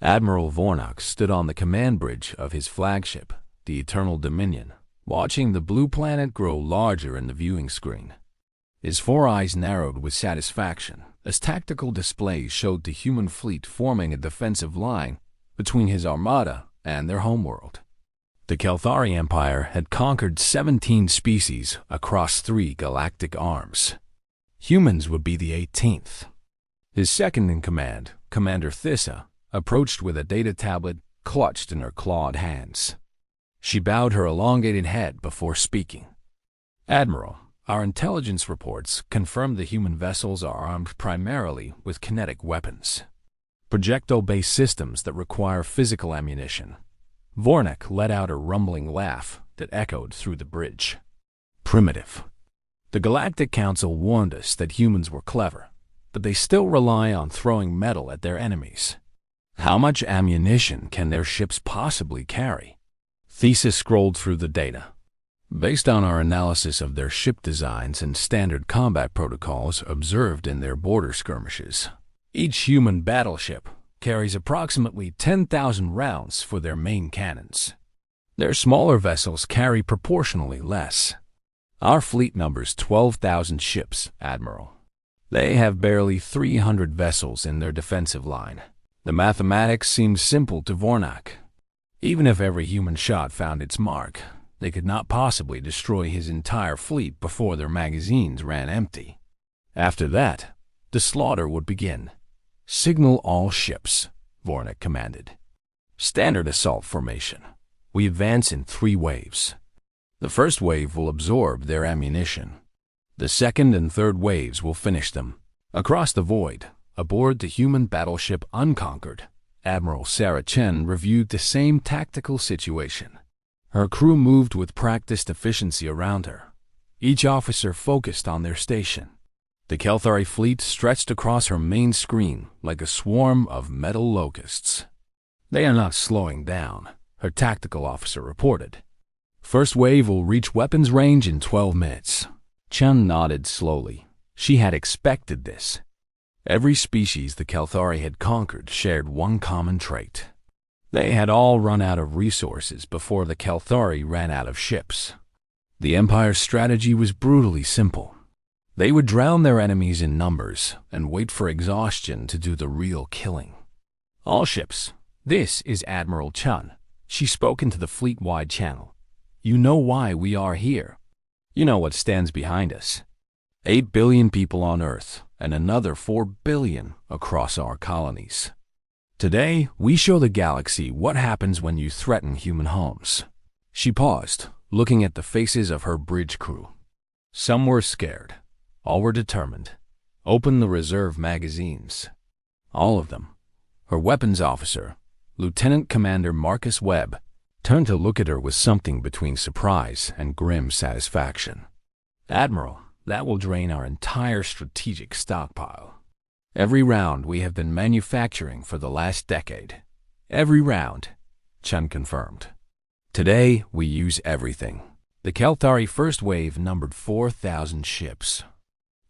Admiral Vornak stood on the command bridge of his flagship, the Eternal Dominion, watching the blue planet grow larger in the viewing screen. His four eyes narrowed with satisfaction as tactical displays showed the human fleet forming a defensive line between his armada and their homeworld. The Kelthari Empire had conquered 17 species across 3 galactic arms. Humans would be the 18th. His second-in-command, Commander Thissa, approached with a data tablet clutched in her clawed hands. She bowed her elongated head before speaking. "Admiral, our intelligence reports confirm the human vessels are armed primarily with kinetic weapons, projectile-based systems that require physical ammunition." Vornak let out a rumbling laugh that echoed through the bridge. "Primitive. The Galactic Council warned us that humans were clever, but they still rely on throwing metal at their enemies. How much ammunition can their ships possibly carry?" Thesis scrolled through the data. "Based on our analysis of their ship designs and standard combat protocols observed in their border skirmishes, each human battleship carries approximately 10,000 rounds for their main cannons. Their smaller vessels carry proportionally less. Our fleet numbers 12,000 ships, Admiral. They have barely 300 vessels in their defensive line." The mathematics seemed simple to Vornak. Even if every human shot found its mark, they could not possibly destroy his entire fleet before their magazines ran empty. After that, the slaughter would begin. "Signal all ships," Vornak commanded. "Standard assault formation. We advance in 3 waves. The first wave will absorb their ammunition. The second and third waves will finish them." Across the void, aboard the human battleship Unconquered, Admiral Sarah Chen reviewed the same tactical situation. Her crew moved with practiced efficiency around her, each officer focused on their station. The Kelthari fleet stretched across her main screen like a swarm of metal locusts. "They are not slowing down," her tactical officer reported. "First wave will reach weapons range in 12 minutes. Chen nodded slowly. She had expected this. Every species the Kelthari had conquered shared one common trait. They had all run out of resources before the Kelthari ran out of ships. The Empire's strategy was brutally simple. They would drown their enemies in numbers and wait for exhaustion to do the real killing. "All ships, this is Admiral Chen." She spoke into the fleet-wide channel. "You know why we are here. You know what stands behind us. 8 billion people on Earth and another 4 billion across our colonies. Today, we show the galaxy what happens when you threaten human homes." She paused, looking at the faces of her bridge crew. Some were scared. All were determined. "Open the reserve magazines." All of them. Her weapons officer, Lieutenant Commander Marcus Webb, turned to look at her with something between surprise and grim satisfaction. "Admiral, that will drain our entire strategic stockpile. Every round we have been manufacturing for the last decade. Every round," Chen confirmed. "Today, we use everything." The Kelthari first wave numbered 4,000 ships.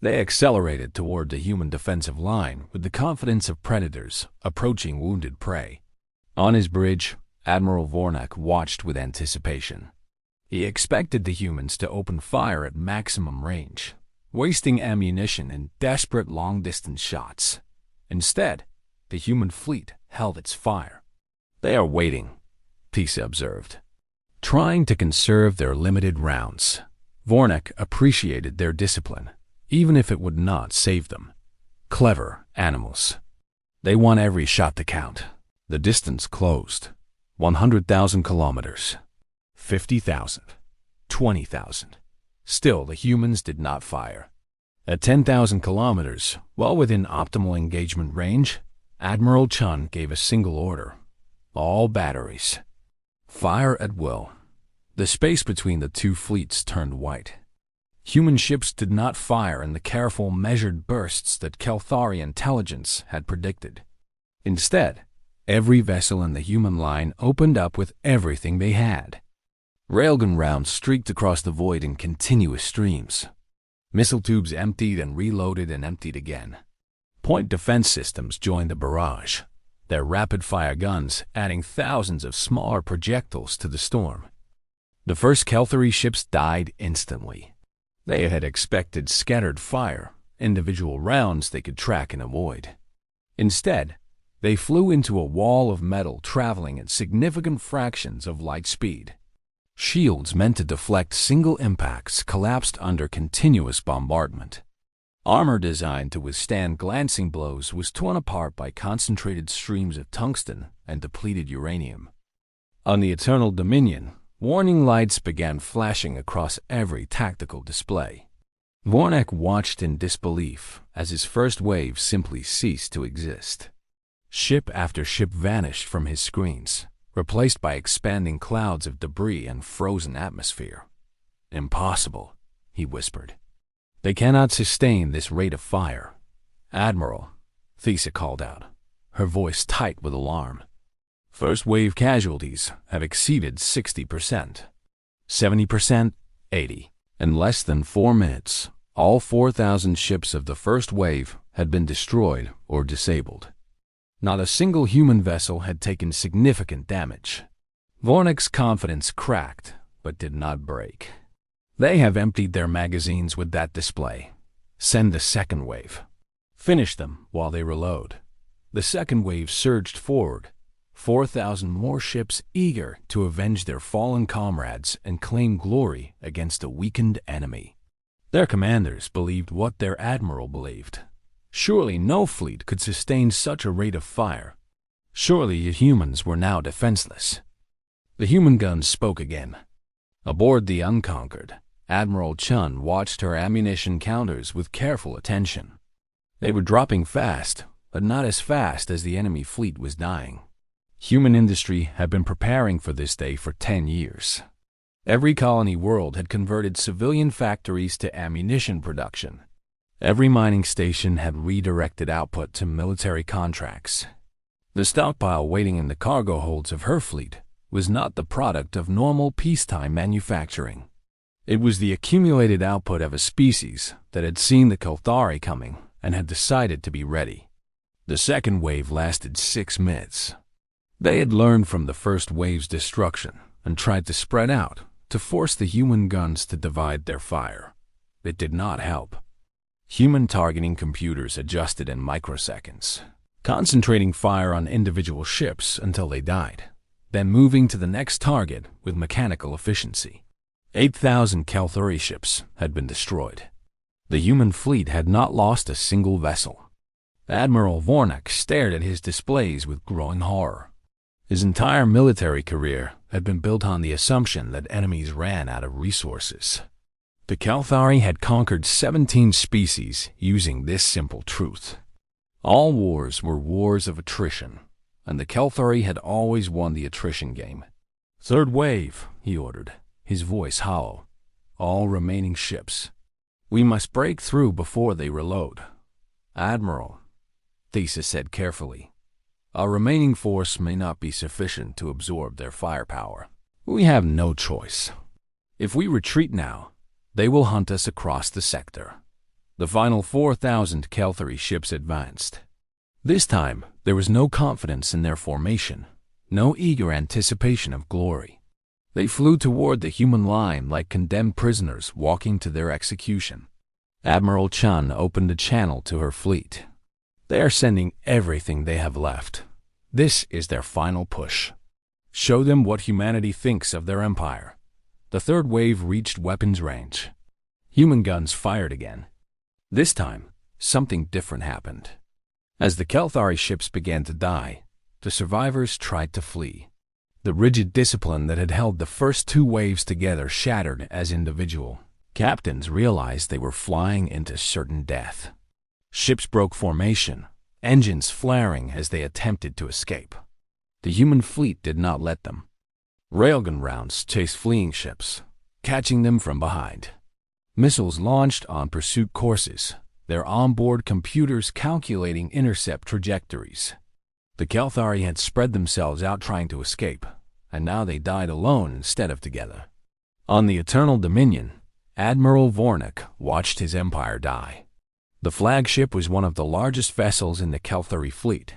They accelerated toward the human defensive line with the confidence of predators approaching wounded prey. On his bridge, Admiral Vornak watched with anticipation. He expected the humans to open fire at maximum range, wasting ammunition in desperate long-distance shots. Instead, the human fleet held its fire. "They are waiting," Tisa observed, "trying to conserve their limited rounds." Vornak appreciated their discipline, even if it would not save them. Clever animals. They want every shot to count. The distance closed. 100,000 kilometers. 50,000. 20,000. Still, the humans did not fire. At 10,000 kilometers, well within optimal engagement range, Admiral Chen gave a single order. All batteries. Fire at will. The space between the two fleets turned white. Human ships did not fire in the careful, measured bursts that Kelthari intelligence had predicted. Instead, every vessel in the human line opened up with everything they had. Railgun rounds streaked across the void in continuous streams. Missile tubes emptied and reloaded and emptied again. Point defense systems joined the barrage, their rapid-fire guns adding thousands of smaller projectiles to the storm. The first Kelthari ships died instantly. They had expected scattered fire, individual rounds they could track and avoid. Instead, they flew into a wall of metal traveling at significant fractions of light speed. Shields meant to deflect single impacts collapsed under continuous bombardment. Armor designed to withstand glancing blows was torn apart by concentrated streams of tungsten and depleted uranium. On the Eternal Dominion, warning lights began flashing across every tactical display. Vornak watched in disbelief as his first wave simply ceased to exist. Ship after ship vanished from his screens, replaced by expanding clouds of debris and frozen atmosphere. "Impossible," he whispered. "They cannot sustain this rate of fire." "Admiral," Thesa called out, her voice tight with alarm. "First wave casualties have exceeded 60%. 70%, 80%. In less than 4 minutes, all 4,000 ships of the first wave had been destroyed or disabled. Not a single human vessel had taken significant damage." Vornak's confidence cracked, but did not break. "They have emptied their magazines with that display. Send the second wave. Finish them while they reload." The second wave surged forward, 4,000 more ships eager to avenge their fallen comrades and claim glory against a weakened enemy. Their commanders believed what their admiral believed. Surely no fleet could sustain such a rate of fire. Surely the humans were now defenseless. The human guns spoke again. Aboard the Unconquered, Admiral Chun watched her ammunition counters with careful attention. They were dropping fast, but not as fast as the enemy fleet was dying. Human industry had been preparing for this day for 10 years. Every colony world had converted civilian factories to ammunition production. Every mining station had redirected output to military contracts. The stockpile waiting in the cargo holds of her fleet was not the product of normal peacetime manufacturing. It was the accumulated output of a species that had seen the Kelthari coming and had decided to be ready. The second wave lasted 6 minutes. They had learned from the first wave's destruction and tried to spread out to force the human guns to divide their fire. It did not help. Human targeting computers adjusted in microseconds, concentrating fire on individual ships until they died, then moving to the next target with mechanical efficiency. 8,000 Kelthari ships had been destroyed. The human fleet had not lost a single vessel. Admiral Vornak stared at his displays with growing horror. His entire military career had been built on the assumption that enemies ran out of resources. The Kelthari had conquered 17 species using this simple truth. All wars were wars of attrition, and the Kelthari had always won the attrition game. "Third wave," he ordered, his voice hollow. "All remaining ships. We must break through before they reload." "Admiral," Thesa said carefully, "our remaining force may not be sufficient to absorb their firepower. We have no choice. If we retreat now, they will hunt us across the sector." The final 4,000 Kelthari ships advanced. This time, there was no confidence in their formation, no eager anticipation of glory. They flew toward the human line like condemned prisoners walking to their execution. Admiral Chun opened a channel to her fleet. "They are sending everything they have left. This is their final push. Show them what humanity thinks of their empire." The third wave reached weapons range. Human guns fired again. This time, something different happened. As the Kelthari ships began to die, the survivors tried to flee. The rigid discipline that had held the first 2 waves together shattered as individual captains realized they were flying into certain death. Ships broke formation, engines flaring as they attempted to escape. The human fleet did not let them. Railgun rounds chased fleeing ships, catching them from behind. Missiles launched on pursuit courses, their onboard computers calculating intercept trajectories. The Kelthari had spread themselves out trying to escape, and now they died alone instead of together. On the Eternal Dominion, Admiral Vornak watched his empire die. The flagship was one of the largest vessels in the Kelthari fleet,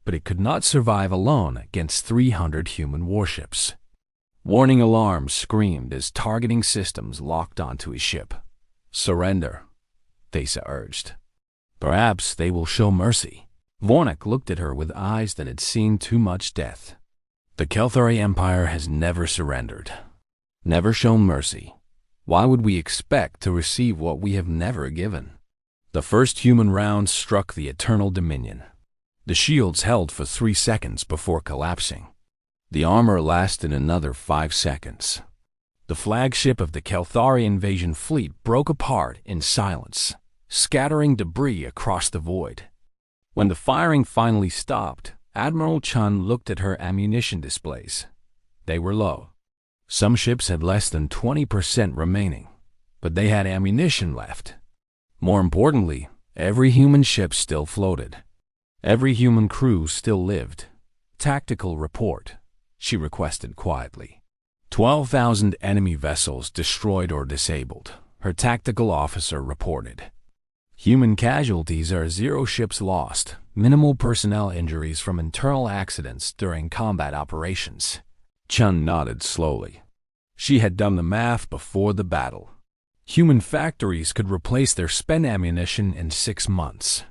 but it could not survive alone against 300 human warships. Warning alarms screamed as targeting systems locked onto his ship. "Surrender," Thesa urged. "Perhaps they will show mercy." Vornak looked at her with eyes that had seen too much death. "The Kelthari Empire has never surrendered, never shown mercy. Why would we expect to receive what we have never given?" The first human round struck the Eternal Dominion. The shields held for 3 seconds before collapsing. The armor lasted another 5 seconds. The flagship of the Kelthari invasion fleet broke apart in silence, scattering debris across the void. When the firing finally stopped, Admiral Chun looked at her ammunition displays. They were low. Some ships had less than 20% remaining, but they had ammunition left. More importantly, every human ship still floated. Every human crew still lived. "Tactical report," she requested quietly. 12,000 enemy vessels destroyed or disabled, her tactical officer reported. "Human casualties are 0 ships lost, minimal personnel injuries from internal accidents during combat operations." Chun nodded slowly. She had done the math before the battle. Human factories could replace their spent ammunition in 6 months.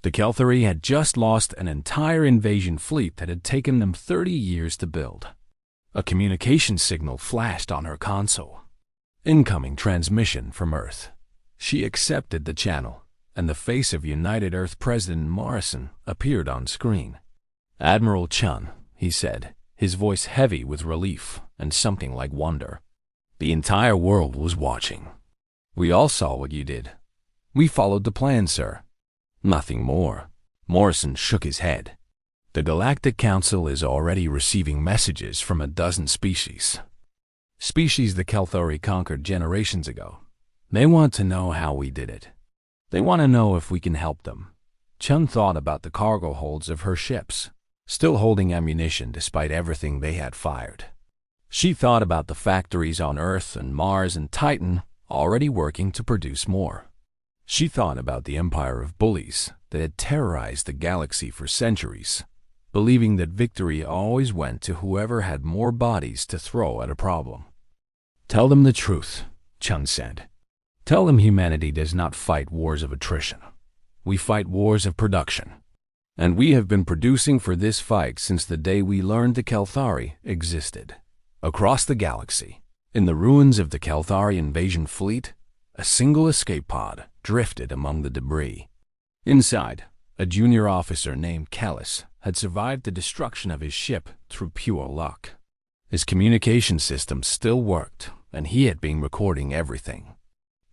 The Kelthari had just lost an entire invasion fleet that had taken them 30 years to build. A communication signal flashed on her console. Incoming transmission from Earth. She accepted the channel, and the face of United Earth President Morrison appeared on screen. "Admiral Chun," he said, his voice heavy with relief and something like wonder. "The entire world was watching. We all saw what you did. We followed the plan, sir. Nothing more." Morrison shook his head. "The Galactic Council is already receiving messages from a dozen species. Species the Kelthari conquered generations ago. They want to know how we did it. They want to know if we can help them." Chun thought about the cargo holds of her ships, still holding ammunition despite everything they had fired. She thought about the factories on Earth and Mars and Titan already working to produce more. She thought about the empire of bullies that had terrorized the galaxy for centuries, believing that victory always went to whoever had more bodies to throw at a problem. "Tell them the truth," Chun said. "Tell them humanity does not fight wars of attrition. We fight wars of production. And we have been producing for this fight since the day we learned the Kelthari existed. Across the galaxy, in the ruins of the Kelthari invasion fleet, a single escape pod drifted among the debris. Inside, a junior officer named Kellis had survived the destruction of his ship through pure luck. His communication system still worked, and he had been recording everything.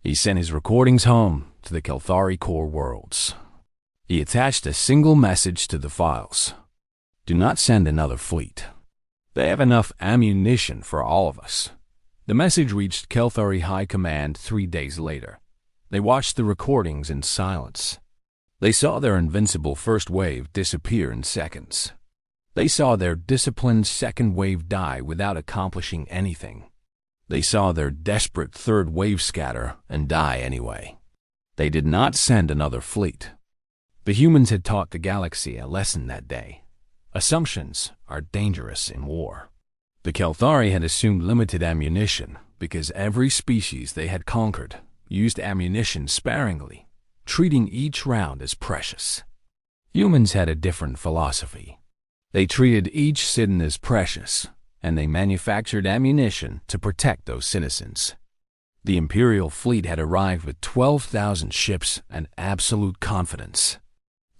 He sent his recordings home to the Kelthari core worlds. He attached a single message to the files. "Do not send another fleet. They have enough ammunition for all of us." The message reached Kelthari High Command 3 days later. They watched the recordings in silence. They saw their invincible first wave disappear in seconds. They saw their disciplined second wave die without accomplishing anything. They saw their desperate third wave scatter and die anyway. They did not send another fleet. The humans had taught the galaxy a lesson that day. Assumptions are dangerous in war. The Kelthari had assumed limited ammunition because every species they had conquered used ammunition sparingly, treating each round as precious. Humans had a different philosophy. They treated each citizen as precious, and they manufactured ammunition to protect those citizens. The Imperial fleet had arrived with 12,000 ships and absolute confidence.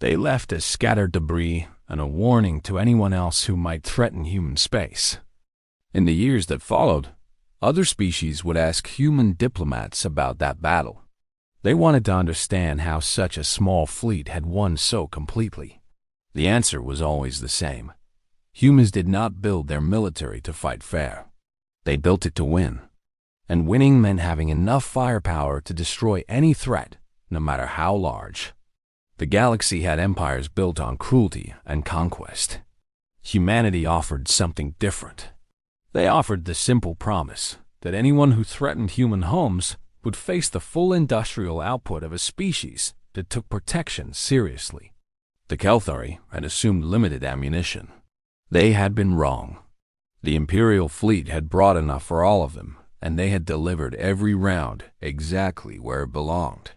They left as scattered debris and a warning to anyone else who might threaten human space. In the years that followed, other species would ask human diplomats about that battle. They wanted to understand how such a small fleet had won so completely. The answer was always the same. Humans did not build their military to fight fair. They built it to win. And winning meant having enough firepower to destroy any threat, no matter how large. The galaxy had empires built on cruelty and conquest. Humanity offered something different. They offered the simple promise that anyone who threatened human homes would face the full industrial output of a species that took protection seriously. The Kelthari had assumed limited ammunition. They had been wrong. The Imperial fleet had brought enough for all of them, and they had delivered every round exactly where it belonged.